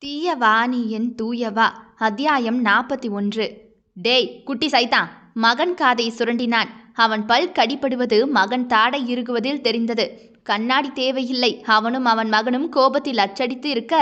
தீயவா நீ என் தூயவா. அத்தியாயம் 41. டேய் குட்டி சைத்தான். மகன் காதை சுரண்டினான். அவன் பல் கடிபடுவது மகன் தாடை இறுகுவதில் தெரிந்தது. கண்ணாடி தேவையில்லை. அவனும் அவன் மகனும் கோபத்தில் அச்சடித்து இருக்க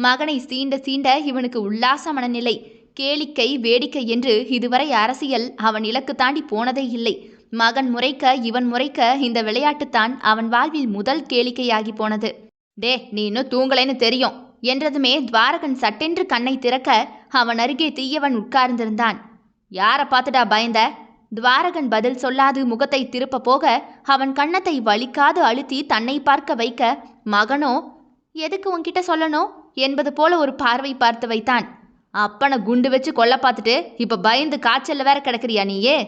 மகனை சீண்ட சீண்ட இவனுக்கு உல்லாச மனநிலை. கேளிக்கை வேடிக்கை என்று இதுவரை அரசியல் அவன் இலக்கு தாண்டி போனதே இல்லை. மகன் முறைக்க இவன் முறைக்க இந்த விளையாட்டுத்தான் அவன் வாழ்வில் முதல் கேளிக்கையாகி போனது. டே நீ இன்னும் தூங்கலைன்னு தெரியும் என்றதுமே துவாரகன் சட்டென்று கண்ணை திறக்க அவன் அருகே தீயவன் உட்கார்ந்திருந்தான். யாரை பார்த்துடா பயந்த? துவாரகன் பதில் சொல்லாது முகத்தை திருப்ப போக அவன் கன்னத்தை வலிக்காது அழுத்தி தன்னை பார்க்க வைக்க மகனோ எதுக்கு உன்கிட்ட சொல்லணும் என்பது போல ஒரு பார்வை பார்த்து வைத்தான். அப்பனை குண்டு வச்சு கொல்ல பார்த்துட்டு இப்ப பயந்து காய்ச்சல்ல வேற கிடக்குறியா நீயே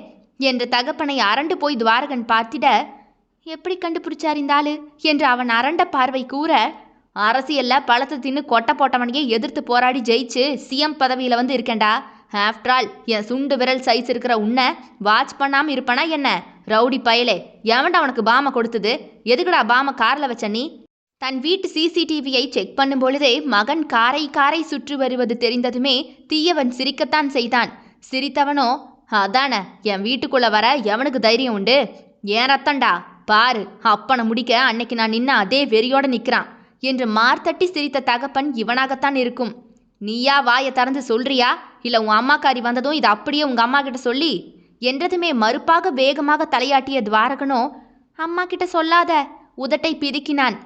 என்று தகப்பனை அரண்டு போய் துவாரகன் பார்த்திட, எப்படி கண்டுபிடிச்சார் இந்த ஆளு என்று அவன் அரண்ட பார்வை கூற, அரசியல்ல பழத்தை தின்னு கொட்டை போட்டவனையே எதிர்த்து போராடி ஜெயிச்சு சிஎம் பதவியில் வந்து இருக்கேன்டா. ஆஃப்டர் ஆல் என் சுண்டு விரல் சைஸ் இருக்கிற உன்னை வாட்ச் பண்ணாமல் இருப்பனா என்ன? ரவுடி பயலே, எவன்டா அவனுக்கு பாமை கொடுத்தது? எதுக்குடா பாமை காரில் வச்ச நீ? தன் வீட்டு சிசிடிவியை செக் பண்ணும் பொழுதே மகன் காரை சுற்றி வருவது தெரிந்ததுமே தீயவன் சிரிக்கத்தான் செய்தான். சிரித்தவனோ, அதானே என் வீட்டுக்குள்ள வர எவனுக்கு தைரியம் உண்டு? ஏன் ரத்தண்டா பாரு, அப்பனை முடிக்க அன்னைக்கு நான் நின்ன அதே வெறியோட நிற்கிறான் என்று மார்த்தட்டி சிரித்த தகப்பன் இவனாகத்தான் இருக்கும். நீயா வாயை திறந்து சொல்றியா இல்லை உன் அம்மாக்காரி வந்ததும் இது அப்படியே உங்க அம்மா கிட்ட சொல்லி என்றதுமே மறுப்பாக வேகமாக தலையாட்டிய துவாரகனோ, அம்மா கிட்ட சொல்லாத உதட்டை பிதுக்கினான்.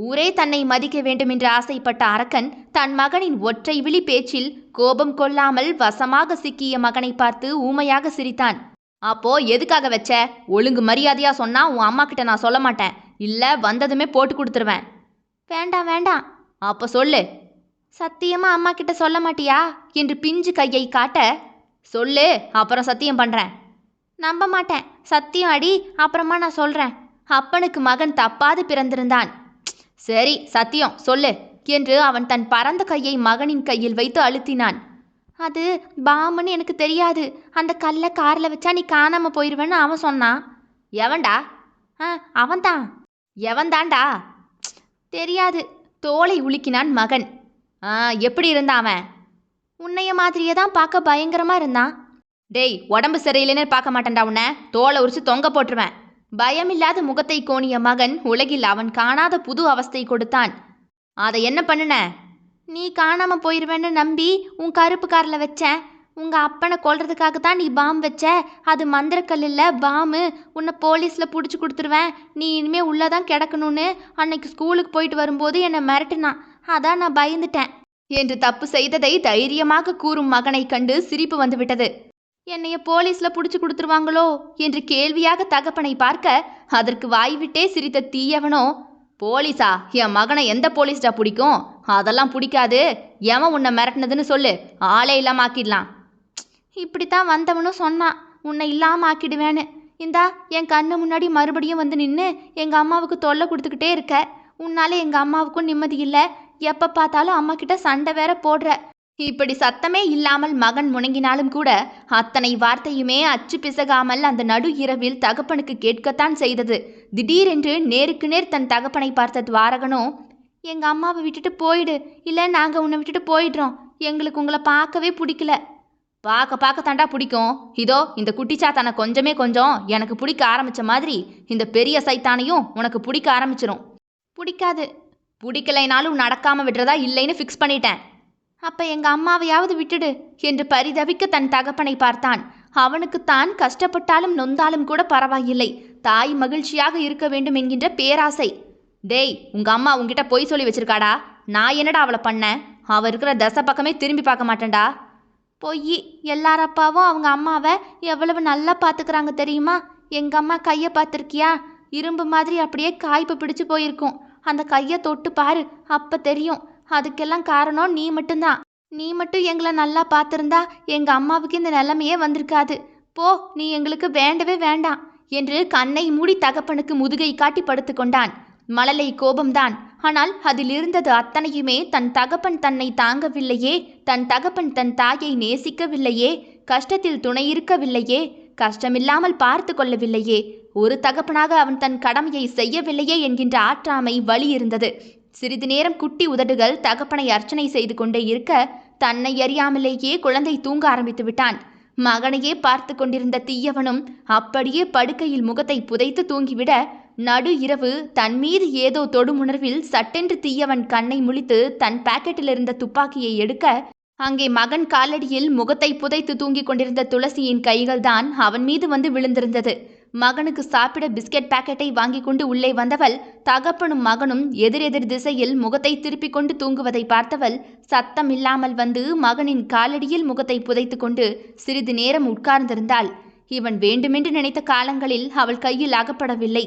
ஊரே தன்னை மதிக்க வேண்டும் என்று ஆசைப்பட்ட அரக்கன் தன் மகனின் ஒற்றை விழி பேச்சில் கோபம் கொள்ளாமல் வசமாக சிக்கிய மகனை பார்த்து ஊமையாக சிரித்தான். அப்போ எதுக்காக வச்ச? ஒழுங்கு மரியாதையா சொன்னா உன் அம்மா கிட்ட நான் சொல்ல மாட்டேன், இல்ல வந்ததுமே போட்டு கொடுத்துருவேன். வேண்டாம் வேண்டாம். அப்போ சொல்லு. சத்தியமா அம்மா கிட்ட சொல்ல மாட்டியா என்று பிஞ்சு கையை காட்ட, சொல்லு அப்புறம் சத்தியம் பண்றேன். நம்ப மாட்டேன், சத்தியம் அடி, அப்புறமா நான் சொல்றேன். அப்பனுக்கு மகன் தப்பாது பிறந்திருந்தான். சரி சத்தியம் சொல்லு என்று அவன் தன் பரந்த கையை மகனின் கையில் வைத்து அழுத்தினான். அது பாம்புன்னு எனக்கு தெரியாது. அந்த கல்லை காரில் வச்சா நீ காணாம போயிடுவேன்னு அவன் சொன்னான். எவன்டா? அவன்தான். எவன்தான்டா? தெரியாது. தோலை உலுக்கினான் மகன். எப்படி இருந்தான் அவன்? உன்னைய மாதிரியே தான் பார்க்க பயங்கரமா இருந்தான். டேய் உடம்பு சரியில்லைன்னு பார்க்க மாட்டேன்டா, உன்னை தோலை உரிச்சு தொங்க போட்டுருவேன். பயமில்லாத முகத்தை கோணிய மகன் உலகில் அவன் காணாத புது அவஸ்தை கொடுத்தான். அதை என்ன பண்ணுன? நீ காணாம போயிடுவேன்னு நம்பி உன் கருப்பு காரில் வச்சேன். உங்கள் அப்பனை கொல்றதுக்காக தான் நீ பாம்பு வச்ச. அது மந்திரக்கல் இல்லை, பாம்பு. உன்னை போலீஸில் பிடிச்சி கொடுத்துருவேன். நீ இனிமேல் உள்ளே தான் கிடக்கணும்னு அன்னைக்கு ஸ்கூலுக்கு போயிட்டு வரும்போது என்னை மிரட்டினான். அதான் நான் பயந்துட்டேன் என்று தப்பு செய்ததை தைரியமாக கூறும் மகனை கண்டு சிரிப்பு வந்துவிட்டது. என்னைய போலீஸில் பிடிச்சி கொடுத்துருவாங்களோ என்று கேள்வியாக தகப்பனை பார்க்க அதற்கு வாய்விட்டே சிரித்த தீயவனோ, போலீஸா? என் மகனை எந்த போலீஸ்டா பிடிக்கும்? அதெல்லாம் பிடிக்காது. எவன் உன்னை மிரட்டினதுன்னு சொல்லு, ஆளே இல்லாமல் ஆக்கிடலாம். இப்படித்தான் வந்தவனும் சொன்னான், உன்னை இல்லாமல் ஆக்கிடுவேன்னு. இந்தா என் கண்ணு முன்னாடி மறுபடியும் வந்து நின்று எங்கள் அம்மாவுக்கு தொல்லை கொடுத்துக்கிட்டே இருக்க. உன்னால எங்கள் அம்மாவுக்கும் நிம்மதி இல்லை. எப்போ பார்த்தாலும் அம்மா கிட்ட சண்டை வேற போடுற. இப்படி சத்தமே இல்லாமல் மகன் முணங்கினாலும் கூட அத்தனை வார்த்தையுமே அச்சு பிசகாமல் அந்த நடு இரவில் தகப்பனுக்கு கேட்கத்தான் செய்தது. திடீரென்று நேருக்கு நேர் தன் தகப்பனை பார்த்த துவாரகனோ, எங்கள் அம்மாவை விட்டுட்டு போயிடு, இல்லை நாங்கள் உன்னை விட்டுட்டு போயிடுறோம். எங்களுக்கு உங்களை பார்க்கவே பிடிக்கல. பார்க்க தாண்டா பிடிக்கும். இதோ இந்த குட்டிச்சாத்தானை கொஞ்சம் எனக்கு பிடிக்க ஆரம்பித்த மாதிரி இந்த பெரிய சைத்தானையும் உனக்கு பிடிக்க ஆரம்பிச்சிடும். பிடிக்காது. பிடிக்கலைனாலும் நடக்காமல் விடுறதா இல்லைன்னு ஃபிக்ஸ் பண்ணிட்டேன். அப்போ எங்கள் அம்மாவையாவது விட்டுடு என்று பரிதவிக்க தன் தகப்பனை பார்த்தான். அவனுக்குத்தான் கஷ்டப்பட்டாலும் நொந்தாலும் கூட பரவாயில்லை, தாய் மகிழ்ச்சியாக இருக்க வேண்டும் என்கின்ற பேராசை. டேய் உங்கள் அம்மா உங்ககிட்ட பொய் சொல்லி வச்சிருக்காடா. நான் என்னடா அவளை பண்ணேன்? அவள் இருக்கிற தசை பக்கமே திரும்பி பார்க்க மாட்டேன்டா. பொய். எல்லாரப்பாவும் அவங்க அம்மாவை எவ்வளவு நல்லா பார்த்துக்கிறாங்க தெரியுமா? எங்கள் அம்மா கையை பார்த்துருக்கியா? இரும்பு மாதிரி அப்படியே காய்ப்பு பிடிச்சு போயிருக்கும். அந்த கையை தொட்டு பாரு, அப்போ தெரியும். அதுக்கெல்லாம் காரணம் நீ மட்டும்தான். நீ மட்டும் எங்களை நல்லா பார்த்துருந்தா எங்கள் அம்மாவுக்கு இந்த நிலைமையே வந்திருக்காது. போ, நீ எங்களுக்கு வேண்டவே வேண்டாம் என்று கண்ணை மூடி தகப்பனுக்கு முதுகை காட்டி படுத்து கொண்டான். மழலை கோபம்தான். ஆனால் அதில் இருந்தது அத்தனையுமே தன் தகப்பன் தன்னை தாங்கவில்லையே, தன் தகப்பன் தன் தாயை நேசிக்கவில்லையே, கஷ்டத்தில் துணை இருக்கவில்லையே, கஷ்டமில்லாமல் பார்த்து கொள்ளவில்லையே, ஒரு தகப்பனாக அவன் தன் கடமையை செய்யவில்லையே என்கின்ற ஆற்றாமை வலி இருந்தது. சிறிது நேரம் குட்டி உதடுகள் தகப்பனை அர்ச்சனை செய்து கொண்டே இருக்க தன்னை அறியாமலேயே குழந்தை தூங்க ஆரம்பித்து விட்டான். மகனையே பார்த்து கொண்டிருந்த தீயவனும் அப்படியே படுக்கையில் முகத்தை புதைத்து தூங்கிவிட, நடு இரவு தன் மீது ஏதோ தொடுமுணர்வில் சட்டென்று தீயவன் கண்ணை முழித்து தன் பாக்கெட்டில் இருந்த துப்பாக்கியை எடுக்க, அங்கே மகன் காலடியில் முகத்தை புதைத்து தூங்கிக் கொண்டிருந்த துளசியின் கைகள்தான் அவன் மீது வந்து விழுந்திருந்தது. மகனுக்கு சாப்பிட பிஸ்கட் பாக்கெட்டை வாங்கி கொண்டு உள்ளே வந்தவள், தகப்பனும் மகனும் எதிரெதிர் திசையில் முகத்தை திருப்பிக் கொண்டு தூங்குவதை பார்த்தவள் சத்தம் இல்லாமல் வந்து மகனின் காலடியில் முகத்தை புதைத்து கொண்டு சிறிது நேரம் உட்கார்ந்திருந்தாள். இவன் வேண்டுமென்று நினைத்த காலங்களில் அவள் கையில் அகப்படவில்லை.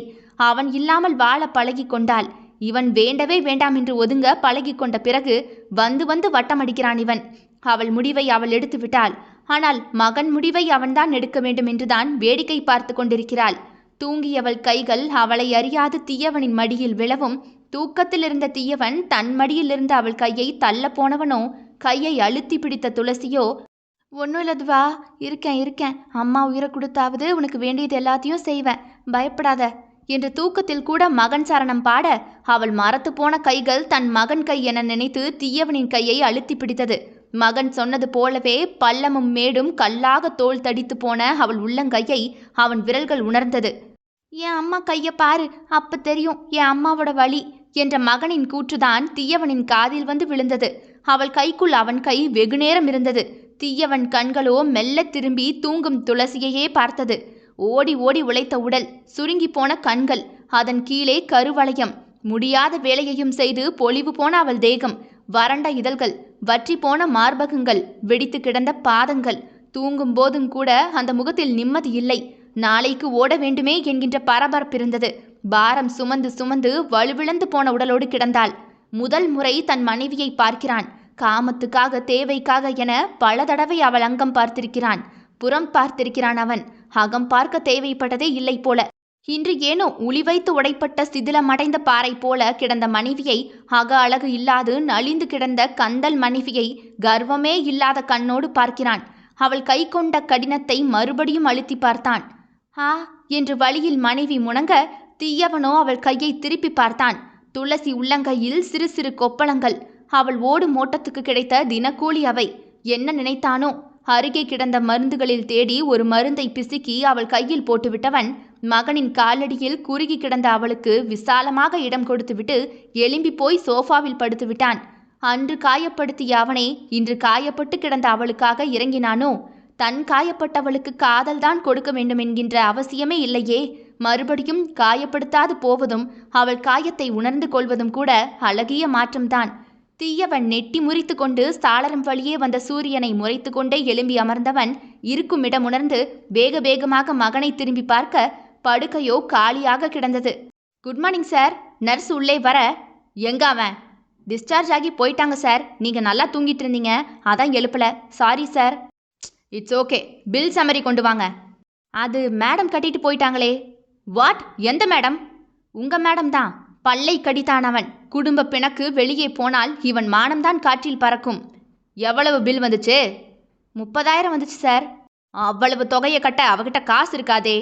அவன் இல்லாமல் வாழ பழகி கொண்டாள். இவன் வேண்டவே வேண்டாம் என்று ஒதுங்க பழகி கொண்ட பிறகு வந்து வந்து வட்டமடிக்கிறான் இவன். அவள் முடிவை அவள் எடுத்து விட்டாள். ஆனால் மகன் முடிவை அவன்தான் எடுக்க வேண்டும் என்றுதான் வேடிக்கை பார்த்து கொண்டிருக்கிறாள். தூங்கியவள் கைகள் அவளை அறியாது தீயவனின் மடியில் விழவும், தூக்கத்தில் இருந்த தீயவன் தன் மடியிலிருந்து அவள் கையை தள்ள போனவனோ கையை அழுத்தி பிடித்த துளசியோ, ஒன்றும் இல்லதுவா, இருக்கேன், அம்மா உயிரை கொடுத்தாவது உனக்கு வேண்டியது எல்லாத்தையும் செய்வேன், பயப்படாத என்று தூக்கத்தில் கூட மகன் சரணம் பாட, அவள் மரத்து போன கைகள் தன் மகன் கை என நினைத்து தீயவனின் கையை அழுத்தி பிடித்தது. மகன் சொன்னது போலவே பள்ளமும் மேடும் கல்லாக தோல் தடித்து போன அவள் உள்ளங்கையை அவன் விரல்கள் உணர்ந்தது. என் அம்மா கையை பாரு, அப்ப தெரியும் என் அம்மாவோட வலி என்ற மகனின் கூற்றுதான் தீயவனின் காதில் வந்து விழுந்தது. அவள் கைக்குள் அவன் கை வெகுநேரம் இருந்தது. தீயவன் கண்களோ மெல்ல திரும்பி தூங்கும் துளசியையே பார்த்தது. ஓடி ஓடி உழைத்த உடல், சுருங்கி போன கண்கள், அதன் கீழே கருவளையம், முடியாத வேலையையும் செய்து பொலிவு போன அவள் தேகம், வறண்ட இதழ்கள், வற்றி போன மார்பகங்கள், வெடித்து கிடந்த பாதங்கள். தூங்கும் போதும் கூட அந்த முகத்தில் நிம்மதி இல்லை. நாளைக்கு ஓட வேண்டுமே என்கின்ற பரபரப்பிருந்தது. பாரம் சுமந்து சுமந்து வலுவிழந்து போன உடலோடு கிடந்தாள். முதல் முறை தன் மனைவியை பார்க்கிறான். காமத்துக்காக, தேவைக்காக என பல தடவை அவள் அங்கம் பார்த்திருக்கிறான், புறம் பார்த்திருக்கிறான். அவன் அகம் பார்க்க தேவைப்பட்டதே இல்லை போல. இன்று ஏனோ உளி வைத்து உடைப்பட்ட சிதிலமடைந்த பாறை போல கிடந்த மனைவியை, அக அழகு இல்லாது நலிந்து கிடந்த கந்தல் மனைவியை கர்வமே இல்லாத கண்ணோடு பார்க்கிறான். அவள் கை கொண்ட கடினத்தை மறுபடியும் அழுத்தி பார்த்தான். ஆ என்று வழியில் மனைவி முணங்க, தீயவனோ அவள் கையை திருப்பி பார்த்தான். துளசி உள்ளங்கையில் சிறு சிறு கொப்பளங்கள். அவள் ஓடும் ஓட்டத்துக்கு கிடைத்த தினக்கூலி அவை. என்ன நினைத்தானோ? அருகே கிடந்த மருந்துகளில் தேடி ஒரு மருந்தை பிசுக்கி அவள் கையில் போட்டுவிட்டவன், மகனின் காலடியில் குறுகி கிடந்த அவளுக்கு விசாலமாக இடம் கொடுத்துவிட்டு எலும்பி போய் சோஃபாவில் படுத்து விட்டான். அன்று காயப்படுத்திய அவனே இன்று காயப்பட்டு கிடந்த அவளுக்காக இறங்கினானோ? தன் காயப்பட்டவளுக்கு காதல்தான் கொடுக்க வேண்டும் என்கின்ற அவசியமே இல்லையே. மறுபடியும் காயப்படுத்தாது போவதும் அவள் காயத்தை உணர்ந்து கொள்வதும் கூட அழகிய மாற்றம்தான். தீயவன் நெட்டி முறித்து கொண்டு சாளரம் வழியே வந்த சூரியனை முறைத்து கொண்டே எழும்பி அமர்ந்தவன் இருக்கும் இடம் உணர்ந்து வேக வேகமாக மகனை திரும்பி பார்க்க, படுக்கையோ காலியாக கிடந்தது. Good morning sir. நர்ஸ் உள்ளே வர, எங்க அவன்? டிஸ்சார்ஜ் ஆகி போயிட்டாங்க சார், நீங்க நல்லா தூங்கிட்டு இருந்தீங்க, அதான் எழுப்பல, sorry sir. It's okay, bill summary கொண்டு வாங்க. அது மேடம் கட்டிட்டு போயிட்டாங்களே. வாட்? எந்த மேடம்? உங்க மேடம் தான். பல்லை கடித்தான் அவன். குடும்ப பிணக்கு வெளியே போனால் இவன் மானம்தான் காற்றில் பறக்கும். எவ்வளவு பில் வந்துச்சு? 30,000 வந்துச்சு சார். அவ்வளவு தொகையை கட்ட அவகிட்ட காசு இருக்காதே.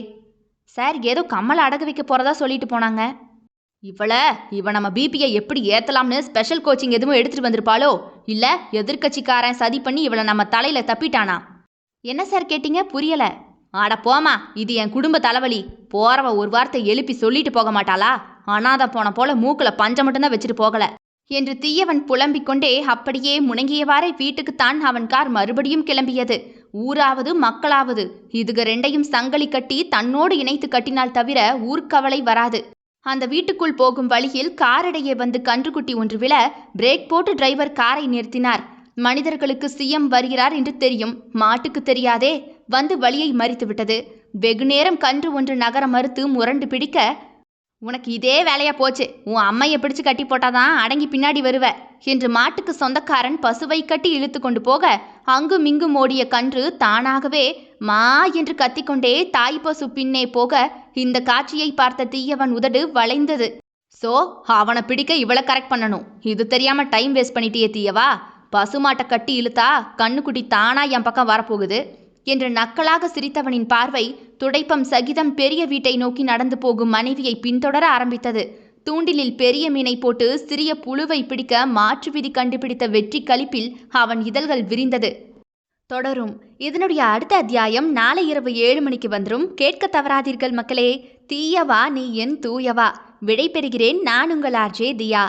சார் ஏதோ கம்மலை அடகு வைக்க போறதா சொல்லிட்டு போனாங்க. இவன் நம்ம பிபியை எப்படி ஏத்தலாம்னு ஸ்பெஷல் கோச்சிங் எதுவும் எடுத்துட்டு வந்திருப்பாளோ? இல்ல எதிர்கட்சிக்காரன் சதி பண்ணி இவளை நம்ம தலையில தப்பிட்டானா? என்ன சார் கேட்டீங்க? புரியல. ஆட போமா, இது என் குடும்ப தலைவலி. போறவ ஒரு வார்த்தை எழுப்பி சொல்லிட்டு போக மாட்டாளா? அனாத போன போல மூக்குல பஞ்சம் மட்டும்தான் வச்சுட்டு போகல என்று தீயவன் புலம்பிக் கொண்டே அப்படியே முணங்கியவாறே வீட்டுக்குத்தான் அவன் கார் மறுபடியும் கிளம்பியது. ஊராவது மக்களாவது இதுக ரெண்டையும் சங்கிலி கட்டி தன்னோடு இணைத்து கட்டினால் தவிர ஊர்க்கவலை வராது. அந்த வீட்டுக்குள் போகும் வழியில் காரிடையே வந்து கன்றுக்குட்டி ஒன்று விழ பிரேக் போட்டு டிரைவர் காரை நிறுத்தினார். மனிதர்களுக்கு சிஎம் வருகிறார் என்று தெரியும், மாட்டுக்கு தெரியாதே. வந்து வழியை மறித்து விட்டது. வெகுநேரம் கன்று ஒன்று நகர மறுத்து முரண்டு பிடிக்க, உனக்கு இதே வேலையா போச்சு, உன் அம்மையை பிடிச்சு கட்டி போட்டாதான் அடங்கி பின்னாடி வருவ என்று மாட்டுக்கு சொந்தக்காரன் பசுவை கட்டி இழுத்து கொண்டு போக, அங்கும் இங்கும் ஓடிய கன்று தானாகவே மா என்று கத்திக்கொண்டே தாய் பசு பின்னே போக, இந்த காட்சியை பார்த்த தீயவன் உதடு வளைந்தது. சோ அவனை பிடிக்க இவளை கரெக்ட் பண்ணணும். இது தெரியாம டைம் வேஸ்ட் பண்ணிட்டியே தீயவா. பசுமாட்டை கட்டி இழுத்தா கண்ணுக்குட்டி தானா என் பக்கம் வரப்போகுது என்று நக்கலாக சிரித்தவனின் பார்வை துடைப்பம் சகிதம் பெரிய வீட்டை நோக்கி நடந்து போகும் மனைவியை பின்தொடர ஆரம்பித்தது. தூண்டிலில் பெரிய மீனை போட்டு சிறிய புழுவை பிடிக்க மாற்று விதி கண்டுபிடித்த வெற்றி களிப்பில் அவன் இதழ்கள் விரிந்தது. தொடரும். இதனுடைய அடுத்த அத்தியாயம் நாளை இரவு 7 மணிக்கு வந்துரும். கேட்க தவறாதீர்கள் மக்களே. தீயவா நீ என் தூயவா. விடை பெறுகிறேன். நான் உங்கள் ஆர்ஜே தியா.